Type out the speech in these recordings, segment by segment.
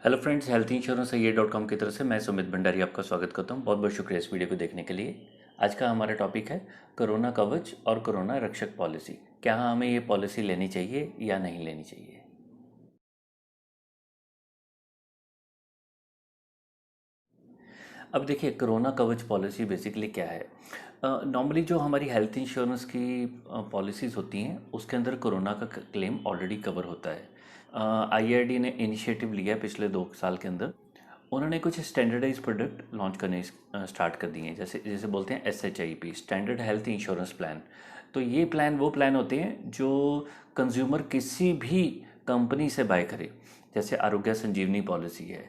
Hello friends, health insurance ये .com की तरफ से मैं सुमित भंडारी आपका स्वागत करता हूँ। बहुत बहुत शुक्रिया इस वीडियो को देखने के लिए। आज का हमारा टॉपिक है कोरोना कवच और कोरोना रक्षक पॉलिसी। क्या हमें ये पॉलिसी लेनी चाहिए या नहीं लेनी चाहिए। अब देखिए, कोरोना कवच पॉलिसी बेसिकली क्या है। नॉर्मली जो हमारी हेल्थ इंश्योरेंस की पॉलिसीज़ होती हैं उसके अंदर कोरोना का क्लेम ऑलरेडी कवर होता है। आईआरडी ने इनिशिएटिव लिया है पिछले 2 साल के अंदर। उन्होंने कुछ स्टैंडर्डाइज प्रोडक्ट लॉन्च करने स्टार्ट कर दिए हैं, जैसे जैसे बोलते हैं SHIP, standard health insurance plan. तो ये प्लान वो प्लान होते हैं जो कंज्यूमर किसी भी कंपनी से बाय करे। जैसे आरोग्य संजीवनी पॉलिसी है,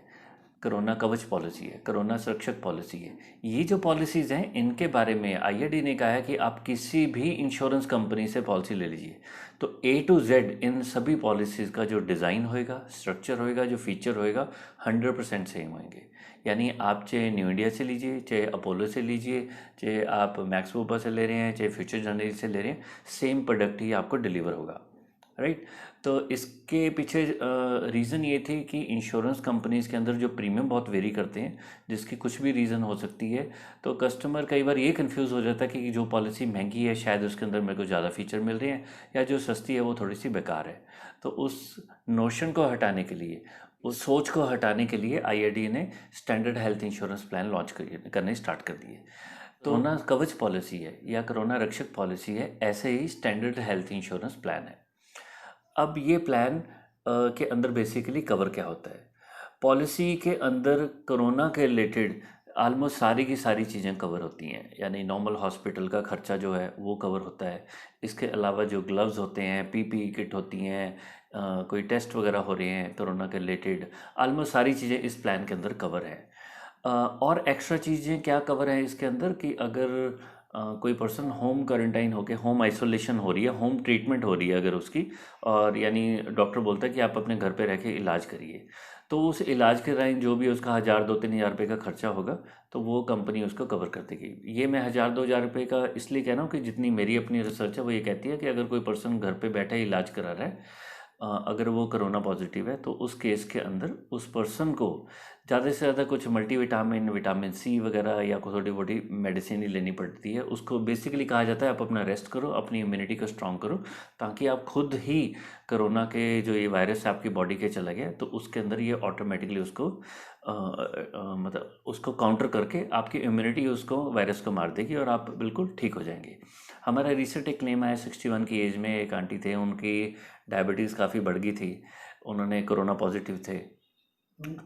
कोरोना कवच पॉलिसी है, कोरोना सुरक्षक पॉलिसी है। ये जो पॉलिसीज़ हैं इनके बारे में आईआरडी ने कहा है कि आप किसी भी इंश्योरेंस कंपनी से पॉलिसी ले लीजिए। तो A to Z इन सभी पॉलिसीज़ का जो डिज़ाइन होएगा, स्ट्रक्चर होएगा, जो फीचर होएगा, 100% सेम होंगे। यानी आप चाहे न्यू इंडिया से लीजिए, चाहे अपोलो से लीजिए, चाहे आप मैक्स वूपर से ले रहे हैं, चाहे फ्यूचर जनरल से ले रहे हैं, सेम प्रोडक्ट ही आपको डिलीवर होगा। राइट। तो इसके पीछे रीज़न ये थी कि इंश्योरेंस कंपनीज़ के अंदर जो प्रीमियम बहुत वेरी करते हैं, जिसकी कुछ भी रीज़न हो सकती है। तो कस्टमर कई बार ये कंफ्यूज हो जाता है कि जो पॉलिसी महंगी है शायद उसके अंदर मेरे को ज़्यादा फीचर मिल रहे हैं, या जो सस्ती है वो थोड़ी सी बेकार है। तो उस नोशन को हटाने के लिए, उस सोच को हटाने के लिए आईआरडी ने standard health insurance plan launch करने स्टार्ट कर दिए। तो कोरोना कवच पॉलिसी है या कोरोना रक्षक पॉलिसी है, ऐसे ही स्टैंडर्ड हेल्थ इंश्योरेंस प्लान है। अब ये प्लान के अंदर बेसिकली कवर क्या होता है। पॉलिसी के अंदर कोरोना के रिलेटेड ऑलमोस्ट सारी की सारी चीज़ें कवर होती हैं। यानी नॉर्मल हॉस्पिटल का खर्चा जो है वो कवर होता है। इसके अलावा जो ग्लव्स होते हैं, पीपीई किट होती हैं, कोई टेस्ट वगैरह हो रहे हैं कोरोना के रिलेटेड, ऑलमोस्ट सारी चीज़ें इस प्लान के अंदर कवर है। और एक्स्ट्रा चीज़ें क्या कवर है इसके अंदर कि अगर कोई पर्सन होम क्वारंटाइन होके होम आइसोलेशन हो रही है, होम ट्रीटमेंट हो रही है अगर उसकी, और यानी डॉक्टर बोलता है कि आप अपने घर पे रह के इलाज करिए, तो उस इलाज के टाइम जो भी उसका 1,000, 2,000, 3,000 रुपये का खर्चा होगा, तो वो कंपनी उसको कवर कर देगी। ये मैं 1,000, 2,000 रुपये का इसलिए कह रहा हूँ कि जितनी मेरी अपनी रिसर्च है वो ये कहती है कि अगर कोई पर्सन घर पे बैठा इलाज करा रहा है, अगर वो कोरोना पॉजिटिव है, तो उस केस के अंदर उस पर्सन को ज़्यादा से ज़्यादा कुछ मल्टीविटामिन, विटामिन सी वगैरह या कोई छोटी मोटी मेडिसिन ही लेनी पड़ती है। उसको बेसिकली कहा जाता है आप अपना रेस्ट करो, अपनी इम्यूनिटी को स्ट्रॉन्ग करो, ताकि आप खुद ही कोरोना के जो ये वायरस है आपकी बॉडी के चला गया तो उसके अंदर ये ऑटोमेटिकली उसको मतलब उसको काउंटर करके आपकी इम्यूनिटी उसको वायरस को मार देगी और आप बिल्कुल ठीक हो जाएंगे। हमारा रिसेंट एक क्लेम आया, 61 की एज में एक आंटी थे, उनकी डायबिटीज़ काफ़ी बढ़ गई थी, उन्होंने कोरोना पॉजिटिव थे।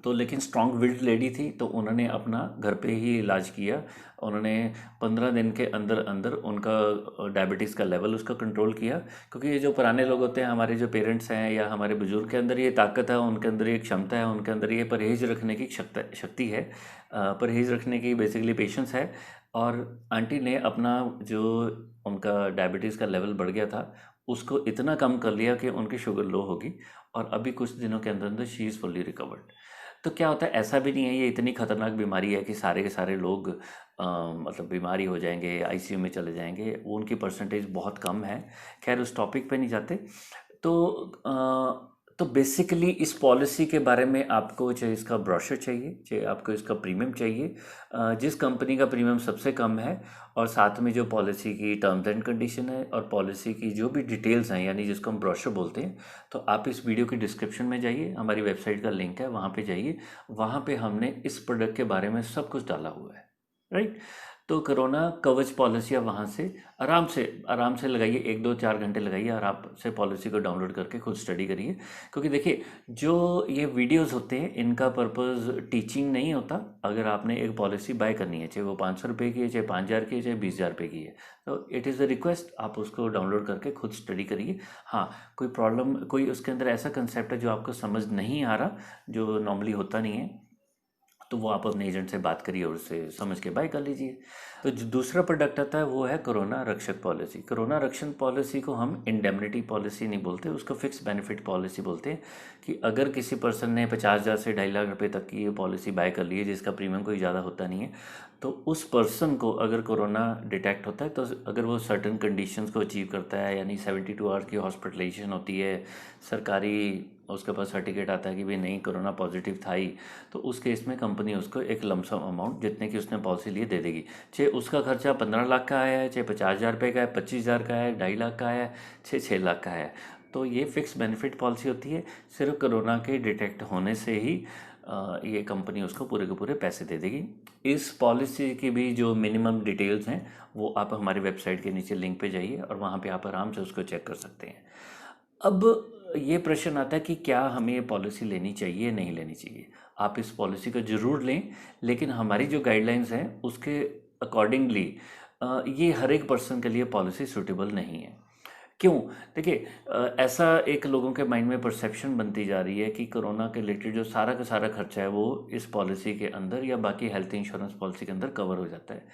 तो लेकिन स्ट्रॉन्ग विल्ड लेडी थी, तो उन्होंने अपना घर पे ही इलाज किया। उन्होंने 15 दिन के अंदर अंदर उनका डायबिटीज़ का लेवल उसका कंट्रोल किया। क्योंकि ये जो पुराने लोग होते हैं, हमारे जो पेरेंट्स हैं या हमारे बुजुर्ग के अंदर ये ताकत है, उनके अंदर ये क्षमता है, उनके अंदर ये परहेज़ रखने की शक्ति है, परहेज़ रखने की बेसिकली पेशेंस है। और आंटी ने अपना जो उनका डायबिटीज़ का लेवल बढ़ गया था उसको इतना कम कर लिया कि उनकी शुगर लो होगी, और अभी कुछ दिनों के अंदर अंदर शी इज़ फुल्ली रिकवर्ड। तो क्या होता है, ऐसा भी नहीं है ये इतनी खतरनाक बीमारी है कि सारे के सारे लोग मतलब बीमारी हो जाएंगे, आईसीयू में चले जाएंगे, वो उनकी परसेंटेज बहुत कम है। खैर उस टॉपिक पे नहीं जाते। तो तो बेसिकली इस पॉलिसी के बारे में आपको चाहे इसका ब्रोशर चाहिए, चाहे आपको इसका प्रीमियम चाहिए, जिस कंपनी का प्रीमियम सबसे कम है, और साथ में जो पॉलिसी की टर्म्स एंड कंडीशन है और पॉलिसी की जो भी डिटेल्स हैं, यानी जिसको हम ब्रोशर बोलते हैं, तो आप इस वीडियो की डिस्क्रिप्शन में जाइए, हमारी वेबसाइट का लिंक है, वहाँ पे जाइए। वहाँ पे हमने इस प्रोडक्ट के बारे में सब कुछ डाला हुआ है। राइट। तो कोरोना कवच पॉलिसी आप वहाँ से आराम से लगाइए, 1, 2, 4 घंटे लगाइए, और आप से पॉलिसी को डाउनलोड करके खुद स्टडी करिए। क्योंकि देखिए, जो ये वीडियोस होते हैं इनका पर्पस टीचिंग नहीं होता। अगर आपने एक पॉलिसी बाय करनी है, चाहे वो 500 रुपये की है, चाहे 5,000 की है, चाहे 20,000 रुपये की है, तो इट इज़ अ रिक्वेस्ट, आप उसको डाउनलोड करके खुद स्टडी करिए। हाँ, कोई प्रॉब्लम, कोई उसके अंदर ऐसा कंसेप्ट है जो आपको समझ नहीं आ रहा, जो नॉर्मली होता नहीं है, तो वो आप अपने एजेंट से बात करिए और उससे समझ के बाय कर लीजिए। तो जो दूसरा प्रोडक्ट आता है वो है कोरोना रक्षक पॉलिसी। कोरोना रक्षक पॉलिसी को हम इंडेमनिटी पॉलिसी नहीं बोलते, उसको फिक्स बेनिफिट पॉलिसी बोलते हैं। कि अगर किसी पर्सन ने 50,000 से 2.5 लाख रुपए तक की ये पॉलिसी बाय कर ली है, जिसका प्रीमियम कोई ज़्यादा होता नहीं है, तो उस पर्सन को अगर कोरोना डिटेक्ट होता है, तो अगर वो सर्टन कंडीशंस को अचीव करता है, यानी 72 आवर्स की हॉस्पिटलाइजेशन होती है, सरकारी उसके पास सर्टिफिकेट आता है कि भाई नहीं कोरोना पॉजिटिव था ही, तो उस केस में कंपनी उसको एक लमसम अमाउंट जितने की उसने पॉलिसी लिए दे देगी। चाहे उसका खर्चा 15 लाख का आया है, चाहे 50,000 रुपये का है, 25,000 का है, 2.5 लाख का है, 6 लाख का है। तो ये फिक्स बेनिफिट पॉलिसी होती है। सिर्फ कोरोना के डिटेक्ट होने से ही ये कंपनी उसको पूरे के पूरे पैसे दे देगी। इस पॉलिसी की भी जो मिनिमम डिटेल्स हैं वो आप हमारी वेबसाइट के नीचे लिंक पे जाइए और वहाँ पे आप आराम से उसको चेक कर सकते हैं। अब ये प्रश्न आता है कि क्या हमें ये पॉलिसी लेनी चाहिए नहीं लेनी चाहिए। आप इस पॉलिसी को ज़रूर लें, लेकिन हमारी जो गाइडलाइंस हैं उसके अकॉर्डिंगली ये हर एक पर्सन के लिए पॉलिसी सूटेबल नहीं है। क्यों? देखिए, ऐसा एक लोगों के माइंड में परसेप्शन बनती जा रही है कि कोरोना के रिलेटेड जो सारा का सारा खर्चा है वो इस पॉलिसी के अंदर या बाकी हेल्थ इंश्योरेंस पॉलिसी के अंदर कवर हो जाता है।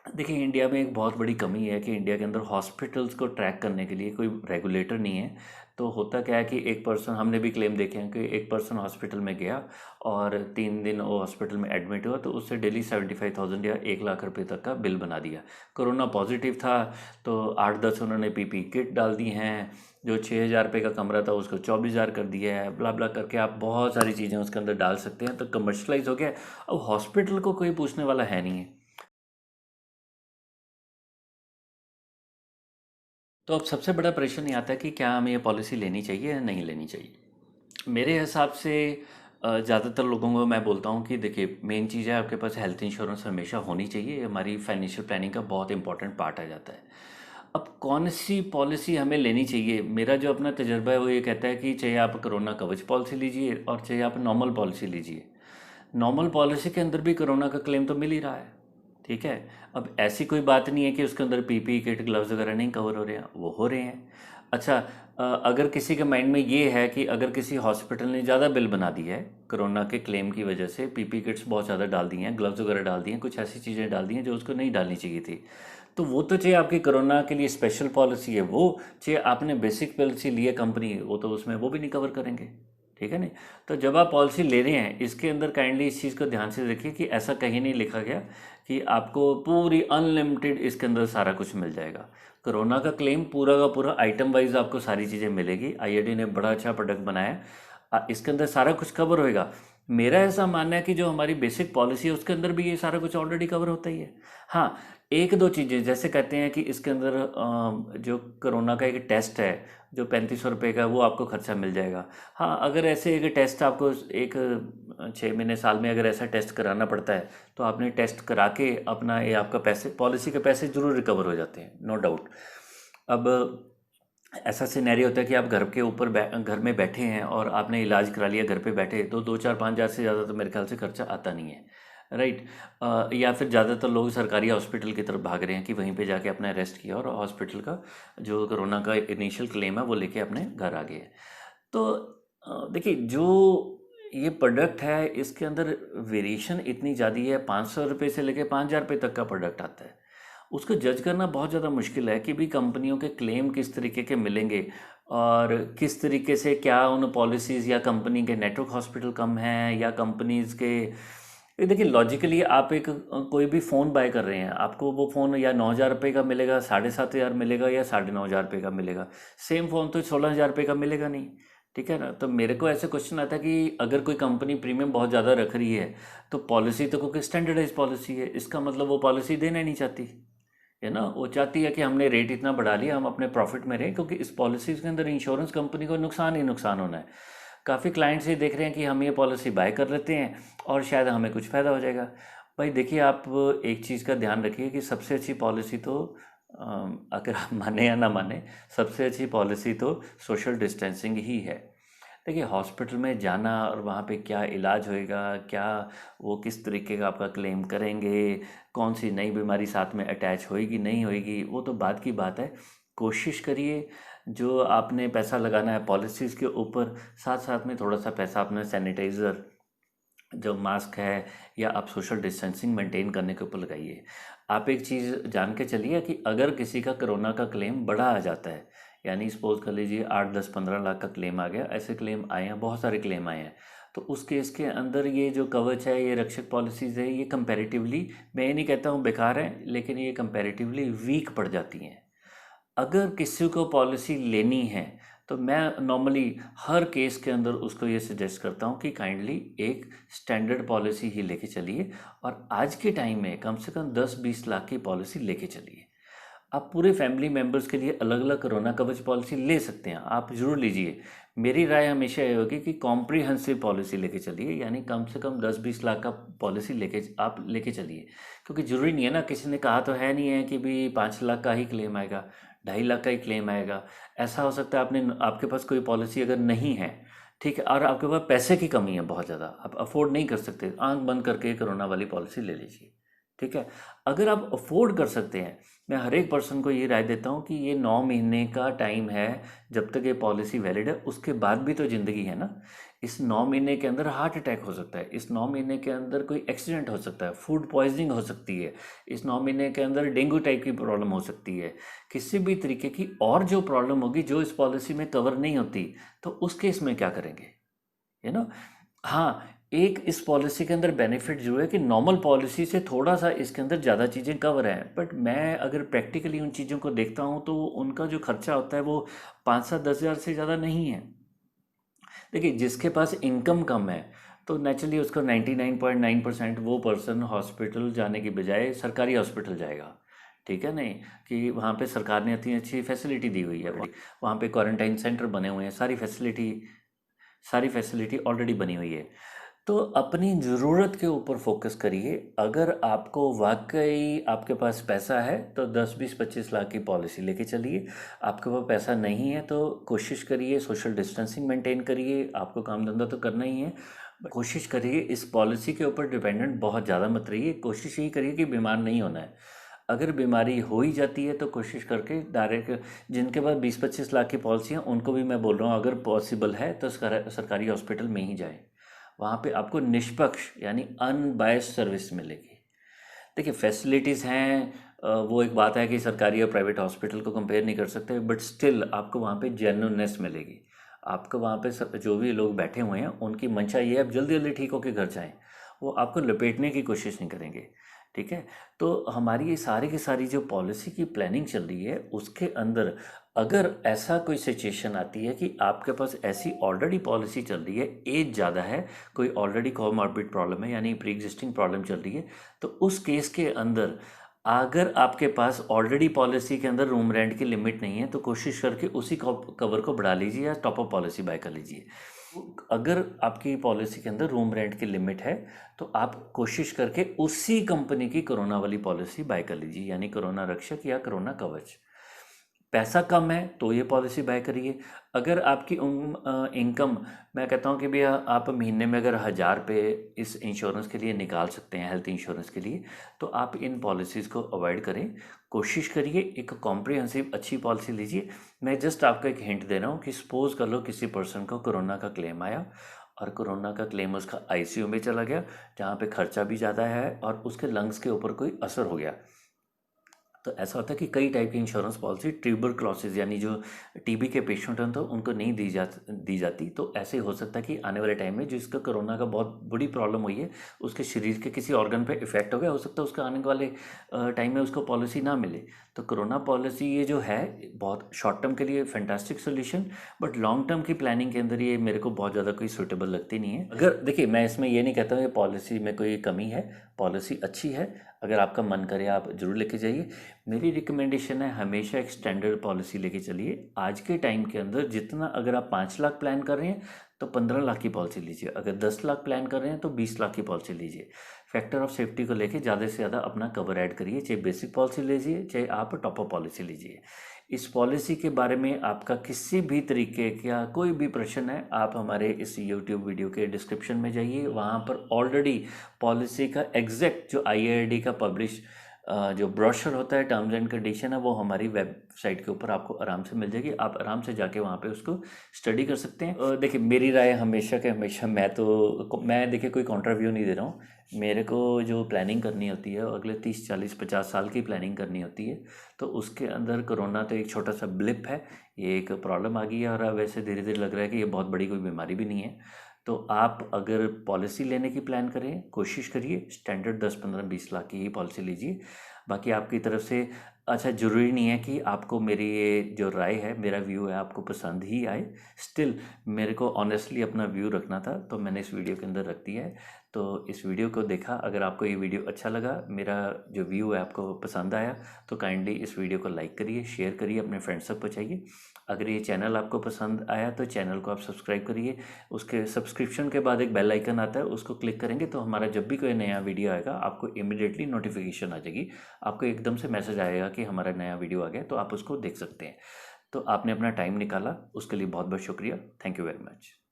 देखिए, इंडिया में एक बहुत बड़ी कमी है कि इंडिया के अंदर हॉस्पिटल्स को ट्रैक करने के लिए कोई रेगुलेटर नहीं है। तो होता क्या है कि एक पर्सन, हमने भी क्लेम देखे हैं कि एक पर्सन हॉस्पिटल में गया और 3 दिन वो हॉस्पिटल में एडमिट हुआ तो उससे डेली 75,000 या 1 लाख रुपए तक का बिल बना दिया। कोरोना पॉजिटिव था तो 8-10 उन्होंने पीपी किट डाल दी हैं। जो 6,000 रुपये का कमरा था उसको 24,000 कर दिया है। ब्ला ब्ला करके आप बहुत सारी चीज़ें उसके अंदर डाल सकते हैं, तो कमर्शलाइज हो गया। अब हॉस्पिटल को कोई पूछने वाला है नहीं है। तो अब सबसे बड़ा प्रश्न ये आता है कि क्या हमें ये पॉलिसी लेनी चाहिए या नहीं लेनी चाहिए। मेरे हिसाब से ज़्यादातर लोगों को मैं बोलता हूँ कि देखिए, मेन चीज़ है आपके पास हेल्थ इंश्योरेंस हमेशा होनी चाहिए। ये हमारी फाइनेंशियल प्लानिंग का बहुत इंपॉर्टेंट पार्ट आ जाता है। अब कौन सी पॉलिसी हमें लेनी चाहिए, मेरा जो अपना तजर्बा है वो ये कहता है कि चाहे आप कोरोना कवच पॉलिसी लीजिए और चाहे आप नॉर्मल पॉलिसी लीजिए। नॉर्मल पॉलिसी के अंदर भी कोरोना का क्लेम तो मिल ही रहा है। ठीक है। अब ऐसी कोई बात नहीं है कि उसके अंदर पीपी किट ग्लव्स वगैरह नहीं कवर हो रहे हैं, वो हो रहे हैं। अच्छा, अगर किसी के माइंड में ये है कि अगर किसी हॉस्पिटल ने ज़्यादा बिल बना दी है कोरोना के क्लेम की वजह से, पीपी किट्स बहुत ज़्यादा डाल दी हैं, ग्लव्स वगैरह डाल दिए हैं, कुछ ऐसी चीज़ें डाल दी हैं जो उसको नहीं डालनी चाहिए थी, तो वो तो चाहे आपकी कोरोना के लिए स्पेशल पॉलिसी है वो, चाहे आपने बेसिक पॉलिसी ली है कंपनी, वो तो उसमें वो भी नहीं कवर करेंगे। ठीक है नहीं। तो जब आप पॉलिसी ले रहे हैं इसके अंदर काइंडली इस चीज़ को ध्यान से देखिए कि ऐसा कहीं नहीं लिखा गया कि आपको पूरी अनलिमिटेड इसके अंदर सारा कुछ मिल जाएगा। कोरोना का क्लेम पूरा का पूरा आइटम वाइज आपको सारी चीज़ें मिलेगी। आईआईडी ने बड़ा अच्छा प्रोडक्ट बनाया है। इसके अंदर सारा कुछ कवर होएगा। मेरा ऐसा मानना है कि जो हमारी बेसिक पॉलिसी है उसके अंदर भी ये सारा कुछ ऑलरेडी कवर होता ही है। हाँ, एक दो चीज़ें जैसे कहते हैं कि इसके अंदर जो कोरोना का एक टेस्ट है जो 3500 रुपये का, वो आपको खर्चा मिल जाएगा। हाँ, अगर ऐसे एक टेस्ट आपको एक 6 महीने साल में अगर ऐसा टेस्ट कराना पड़ता है तो आपने टेस्ट करा के अपना ये आपका पैसे, पॉलिसी के पैसे ज़रूर रिकवर हो जाते हैं, नो डाउट। अब ऐसा सिनेरियो होता है कि आप घर के ऊपर घर में बैठे हैं और आपने इलाज करा लिया घर पे बैठे, तो 2 4 5 हज़ार से ज़्यादा तो मेरे ख्याल से खर्चा आता नहीं है। राइट। या फिर ज़्यादातर लोग सरकारी हॉस्पिटल की तरफ भाग रहे हैं कि वहीं पे जाके अपना रेस्ट किया और हॉस्पिटल का जो कोरोना का इनिशियल क्लेम है वो लेके अपने घर आ गए। तो देखिए, जो ये प्रोडक्ट है इसके अंदर वेरिएशन इतनी ज़्यादा है, 500 रुपये से लेके 5,000 रुपये तक का प्रोडक्ट आता है। उसको जज करना बहुत ज़्यादा मुश्किल है कि भी कंपनियों के क्लेम किस तरीके के मिलेंगे और किस तरीके से, क्या उन पॉलिसीज़ या कंपनी के नेटवर्क हॉस्पिटल कम हैं या कंपनीज़ के। ये देखिए, लॉजिकली आप एक कोई भी फ़ोन बाय कर रहे हैं, आपको वो फ़ोन या 9,000 रुपये का मिलेगा, 7,500 मिलेगा या 9,500 रुपये का मिलेगा। सेम फ़ोन तो 16,000 रुपये का मिलेगा नहीं। ठीक है ना। तो मेरे को ऐसे क्वेश्चन आता है कि अगर कोई कंपनी प्रीमियम बहुत ज़्यादा रख रही है तो पॉलिसी तो क्योंकि स्टैंडर्डाइज पॉलिसी है, इसका मतलब वो पॉलिसी देना ही नहीं चाहती है ना। वो चाहती है कि हमने रेट इतना बढ़ा लिया, हम अपने प्रॉफिट में रहें, क्योंकि इस पॉलिसीज़ के अंदर इंश्योरेंस कंपनी को नुकसान ही नुकसान होना है। काफ़ी क्लाइंट्स ये देख रहे हैं कि हम ये पॉलिसी बाय कर लेते हैं और शायद हमें कुछ फ़ायदा हो जाएगा। भाई देखिए, आप एक चीज़ का ध्यान रखिए कि सबसे अच्छी पॉलिसी तो अगर आप माने या ना माने, सबसे अच्छी पॉलिसी तो सोशल डिस्टेंसिंग ही है। देखिए, हॉस्पिटल में जाना और वहाँ पे क्या इलाज होएगा, क्या वो किस तरीके का आपका क्लेम करेंगे, कौन सी नई बीमारी साथ में अटैच होएगी नहीं होएगी, वो तो बाद की बात है। कोशिश करिए जो आपने पैसा लगाना है पॉलिसीज़ के ऊपर, साथ साथ में थोड़ा सा पैसा अपना सैनिटाइज़र, जो मास्क है, या आप सोशल डिस्टेंसिंग मेंटेन करने के ऊपर लगाइए। आप एक चीज़ जान के चलिए कि अगर किसी का कोरोना का क्लेम बड़ा आ जाता है, यानी सपोज कर लीजिए 8 10 15 लाख का क्लेम आ गया, ऐसे क्लेम आए हैं, बहुत सारे क्लेम आए हैं, तो उस केस के अंदर ये जो कवच है, ये रक्षक पॉलिसीज़ है, ये कंपैरेटिवली, मैं ये नहीं कहता हूँ बेकार है, लेकिन ये कंपैरेटिवली वीक पड़ जाती हैं। अगर किसी को पॉलिसी लेनी है तो मैं नॉर्मली हर केस के अंदर उसको ये सजेस्ट करता हूँ कि काइंडली एक स्टैंडर्ड पॉलिसी ही लेके चलिए, और आज के टाइम में कम से कम 10-20 लाख की पॉलिसी लेके चलिए। आप पूरे फैमिली मेम्बर्स के लिए अलग अलग कोरोना कवच पॉलिसी ले सकते हैं, आप ज़रूर लीजिए। मेरी राय हमेशा ये होगी कि कॉम्प्रिहेंसिव पॉलिसी लेके चलिए, यानी कम से कम 10-20 लाख का पॉलिसी लेके चलिए। क्योंकि ज़रूरी नहीं है ना, किसी ने कहा तो है नहीं है कि भी 5 लाख का ही क्लेम आएगा, 2.5 लाख का ही क्लेम आएगा। ऐसा हो सकता है आपके पास कोई पॉलिसी अगर नहीं है, ठीक है, और आपके पास पैसे की कमी है बहुत ज़्यादा, आप अफोर्ड नहीं कर सकते, आंख बंद करके कोरोना वाली पॉलिसी ले लीजिए। ठीक है। अगर आप अफोर्ड कर सकते हैं, मैं हर एक पर्सन को ये राय देता हूँ कि ये 9 महीने का टाइम है जब तक ये पॉलिसी वैलिड है, उसके बाद भी तो ज़िंदगी है ना। इस 9 महीने के अंदर हार्ट अटैक हो सकता है, इस 9 महीने के अंदर कोई एक्सीडेंट हो सकता है, फूड पॉइजनिंग हो सकती है, इस 9 महीने के अंदर डेंगू टाइप की प्रॉब्लम हो सकती है, किसी भी तरीके की और जो प्रॉब्लम होगी जो इस पॉलिसी में कवर नहीं होती, तो उस केस में क्या करेंगे, यू नो। हाँ, एक इस पॉलिसी के अंदर बेनिफिट जो है कि नॉर्मल पॉलिसी से थोड़ा सा इसके अंदर ज़्यादा चीज़ें कवर हैं, बट मैं अगर प्रैक्टिकली उन चीज़ों को देखता हूँ तो उनका जो खर्चा होता है वो 5-7-10 हज़ार से ज़्यादा नहीं है। देखिए, जिसके पास इनकम कम है तो नेचुरली उसका 99.9% वो पर्सन हॉस्पिटल जाने की बजाय सरकारी हॉस्पिटल जाएगा। ठीक है, नहीं कि वहाँ पे सरकार ने इतनी अच्छी फैसिलिटी दी हुई है, वहाँ पे क्वारंटाइन सेंटर बने हुए हैं, सारी फैसिलिटी ऑलरेडी बनी हुई है। तो अपनी ज़रूरत के ऊपर फोकस करिए। अगर आपको वाकई आपके पास पैसा है तो 10-20-25 लाख की पॉलिसी लेके चलिए। आपके पास पैसा नहीं है तो कोशिश करिए, सोशल डिस्टेंसिंग मेंटेन करिए, आपको काम धंधा तो करना ही है। कोशिश करिए इस पॉलिसी के ऊपर डिपेंडेंट बहुत ज़्यादा मत रहिए। कोशिश यही करिए कि बीमार नहीं होना है। अगर बीमारी हो ही जाती है तो कोशिश करके डायरेक्ट, जिनके पास 20-25 लाख की पॉलिसी है उनको भी मैं बोल रहा हूँ, अगर पॉसिबल है तो सरकारी हॉस्पिटल में ही जाएं। वहाँ पे आपको निष्पक्ष यानी अनबायस्ड सर्विस मिलेगी। देखिए, फैसिलिटीज़ हैं, वो एक बात है कि सरकारी और प्राइवेट हॉस्पिटल को कंपेयर नहीं कर सकते, बट स्टिल आपको वहाँ पे जेन्युइननेस मिलेगी। आपको वहाँ पे जो भी लोग बैठे हुए हैं उनकी मंशा ये है आप जल्दी जल्दी ठीक होकर घर जाएं, वो आपको लपेटने की कोशिश नहीं करेंगे। ठीक है। तो हमारी ये सारी की सारी जो पॉलिसी की प्लानिंग चल रही है उसके अंदर अगर ऐसा कोई सिचुएशन आती है कि आपके पास ऐसी ऑलरेडी पॉलिसी चल रही है, एज ज़्यादा है, कोई ऑलरेडी कोमॉर्बिड प्रॉब्लम है यानी प्री एग्जिस्टिंग प्रॉब्लम चल रही है, तो उस केस के अंदर अगर आपके पास ऑलरेडी पॉलिसी के अंदर रूम रेंट की लिमिट नहीं है तो कोशिश करके उसी कवर को बढ़ा लीजिए या टॉप अप पॉलिसी बाय कर लीजिए। अगर आपकी पॉलिसी के अंदर रूम रेंट की लिमिट है तो आप कोशिश करके उसी कंपनी की कोरोना वाली पॉलिसी बाय कर लीजिए, यानी कोरोना रक्षक या कोरोना कवच। पैसा कम है तो ये पॉलिसी बाय करिए। अगर आपकी इनकम, मैं कहता हूँ कि भैया आप महीने में अगर 1,000 रुपये इस इंश्योरेंस के लिए निकाल सकते हैं, हेल्थ इंश्योरेंस के लिए, तो आप इन पॉलिसीज़ को अवॉइड करें। कोशिश करिए एक कॉम्प्रिहेंसिव अच्छी पॉलिसी लीजिए। मैं जस्ट आपको एक हिंट दे रहा हूँ कि सपोज कर लो किसी पर्सन को कोरोना का क्लेम आया और कोरोना का क्लेम उसका आईसीयू में चला गया, जहाँ पे खर्चा भी ज़्यादा है और उसके लंग्स के ऊपर कोई असर हो गया। तो ऐसा होता है कि कई टाइप की इंश्योरेंस पॉलिसी ट्यूबरक्लोसिस यानी जो टीबी के पेशेंट हैं तो उनको नहीं दी जाती। तो ऐसे हो सकता है कि आने वाले टाइम में जिसका कोरोना का बहुत बड़ी प्रॉब्लम हुई है, उसके शरीर के किसी ऑर्गन पे इफेक्ट हो गया, हो सकता है उसका आने वाले टाइम में उसको पॉलिसी ना मिले। तो कोरोना पॉलिसी ये जो है बहुत शॉर्ट टर्म के लिए fantastic solution, but long term की प्लानिंग के अंदर ये मेरे को बहुत ज़्यादा कोई सूटेबल लगती नहीं है। अगर देखिए, मैं इसमें ये नहीं कहता हूँ ये पॉलिसी में कोई कमी है, पॉलिसी अच्छी है, अगर आपका मन करे आप ज़रूर लेके जाइए। मेरी रिकमेंडेशन है हमेशा एक स्टैंडर्ड पॉलिसी लेके चलिए। आज के टाइम के अंदर जितना, अगर आप 5 लाख प्लान कर रहे हैं तो 15 लाख की पॉलिसी लीजिए, अगर 10 लाख प्लान कर रहे हैं तो 20 लाख की पॉलिसी लीजिए। फैक्टर ऑफ सेफ्टी को लेके ज़्यादा से ज़्यादा अपना कवर ऐड करिए, चाहे बेसिक पॉलिसी लीजिए चाहे आप टॉप अप पॉलिसी लीजिए। इस पॉलिसी के बारे में आपका किसी भी तरीके का कोई भी प्रश्न है, आप हमारे इस यूट्यूब वीडियो के डिस्क्रिप्शन में जाइए, वहाँ पर ऑलरेडी पॉलिसी का एग्जैक्ट जो आईआरडी का पब्लिश जो ब्रोशर होता है, टर्म्स एंड कंडीशन है, वो हमारी वेबसाइट के ऊपर आपको आराम से मिल जाएगी। आप आराम से जाके वहाँ पे उसको स्टडी कर सकते हैं। देखिए, मेरी राय हमेशा के हमेशा, मैं देखिए कोई कॉन्ट्रा व्यू नहीं दे रहा हूँ। मेरे को जो प्लानिंग करनी होती है अगले 30-40-50 साल की प्लानिंग करनी होती है, तो उसके अंदर कोरोना तो एक छोटा सा ब्लिप है, ये एक प्रॉब्लम आ गई है और अब वैसे धीरे धीरे लग रहा है कि ये बहुत बड़ी कोई बीमारी भी नहीं है। तो आप अगर पॉलिसी लेने की प्लान करें, कोशिश करिए स्टैंडर्ड 10-15-20 लाख की ही पॉलिसी लीजिए। बाकी आपकी तरफ से अच्छा, ज़रूरी नहीं है कि आपको मेरी ये जो राय है, मेरा व्यू है, आपको पसंद ही आए। स्टिल मेरे को ऑनेस्टली अपना व्यू रखना था, तो मैंने इस वीडियो के अंदर रख दिया है। तो इस वीडियो को देखा, अगर आपको ये वीडियो अच्छा लगा, मेरा जो व्यू है आपको पसंद आया, तो काइंडली इस वीडियो को लाइक करिए, शेयर करिए, अपने फ्रेंड्स तक पहुँचाइए। अगर ये चैनल आपको पसंद आया तो चैनल को आप सब्सक्राइब करिए। उसके सब्सक्रिप्शन के बाद एक बेल आइकन आता है, उसको क्लिक करेंगे तो हमारा जब भी कोई नया वीडियो आएगा आपको इमीडिएटली नोटिफिकेशन आ जाएगी। आपको एकदम से मैसेज आएगा कि हमारा नया वीडियो आ गया, तो आप उसको देख सकते हैं। तो आपने अपना टाइम निकाला, उसके लिए बहुत बहुत शुक्रिया। Thank you very much.